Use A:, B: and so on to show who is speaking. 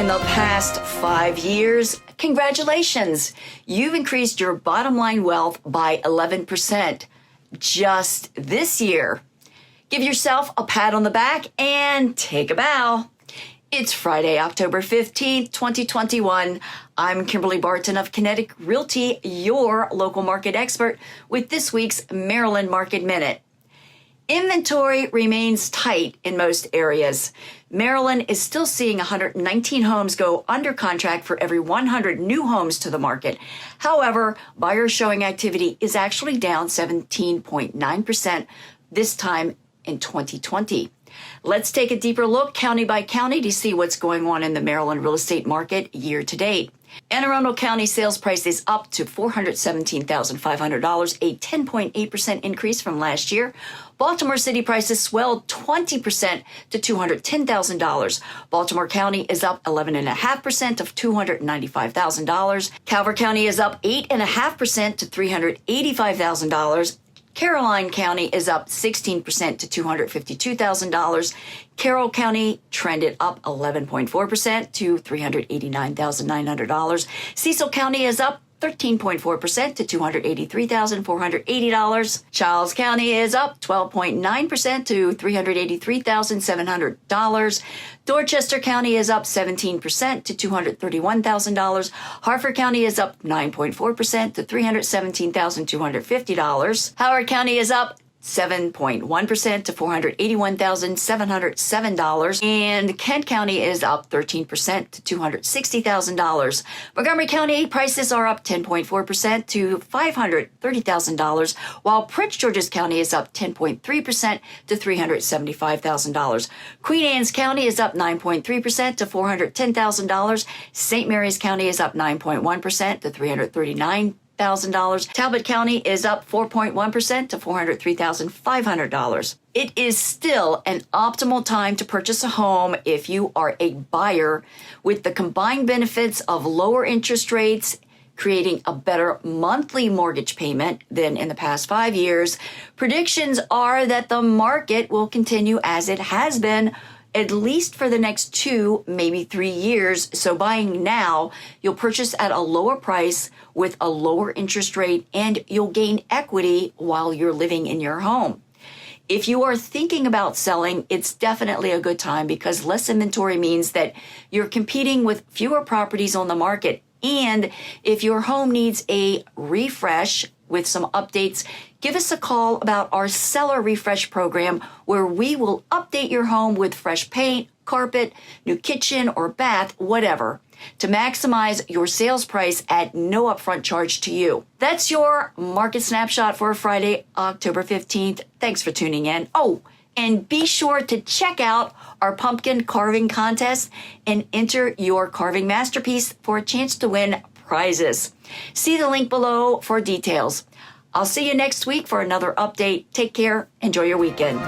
A: In the past 5 years, congratulations. You've increased your bottom line wealth by 11% just this year. Give yourself a pat on the back and take a bow. It's Friday, October 15th, 2021. I'm Kimberly Barton of Kinetic Realty, your local market expert, with this week's Maryland Market Minute. Inventory remains tight in most areas. Maryland is still seeing 119 homes go under contract for every 100 new homes to the market. However, buyer showing activity is actually down 17.9% this time in 2020. Let's take a deeper look county by county to see what's going on in the Maryland real estate market year to date. Anne Arundel County sales price is up to $417,500, a 10.8% increase from last year. Baltimore City prices swelled 20% to $210,000. Baltimore County is up 11.5% of $295,000. Calvert County is up 8.5% to $385,000. Caroline County is up 16% to $252,000. Carroll County trended up 11.4% to $389,900. Cecil County is up 13.4% to $283,480. Charles County is up 12.9% to $383,700. Dorchester County is up 17% to $231,000. Harford County is up 9.4% to $317,250. Howard County is up 7.1% to $481,707. And Kent County is up 13% to $260,000. Montgomery County prices are up 10.4% to $530,000, while Prince George's County is up 10.3% to $375,000. Queen Anne's County is up 9.3% to $410,000. St. Mary's County is up 9.1% to $339,000. Talbot County is up 4.1% to $403,500. It is still an optimal time to purchase a home if you are a buyer, with the combined benefits of lower interest rates, creating a better monthly mortgage payment than in the past 5 years. Predictions are that the market will continue as it has been, at least for the next 2, maybe 3 years. So buying now, you'll purchase at a lower price with a lower interest rate, and you'll gain equity while you're living in your home. If you are thinking about selling, it's definitely a good time, because less inventory means that you're competing with fewer properties on the market. And if your home needs a refresh with some updates, give us a call about our Seller Refresh program, where we will update your home with fresh paint, carpet, new kitchen or bath, whatever, to maximize your sales price at no upfront charge to you. That's your market snapshot for Friday, October 15th. Thanks for tuning in. Oh, and be sure to check out our pumpkin carving contest and enter your carving masterpiece for a chance to win prizes. See the link below for details. I'll see you next week for another update. Take care. Enjoy your weekend.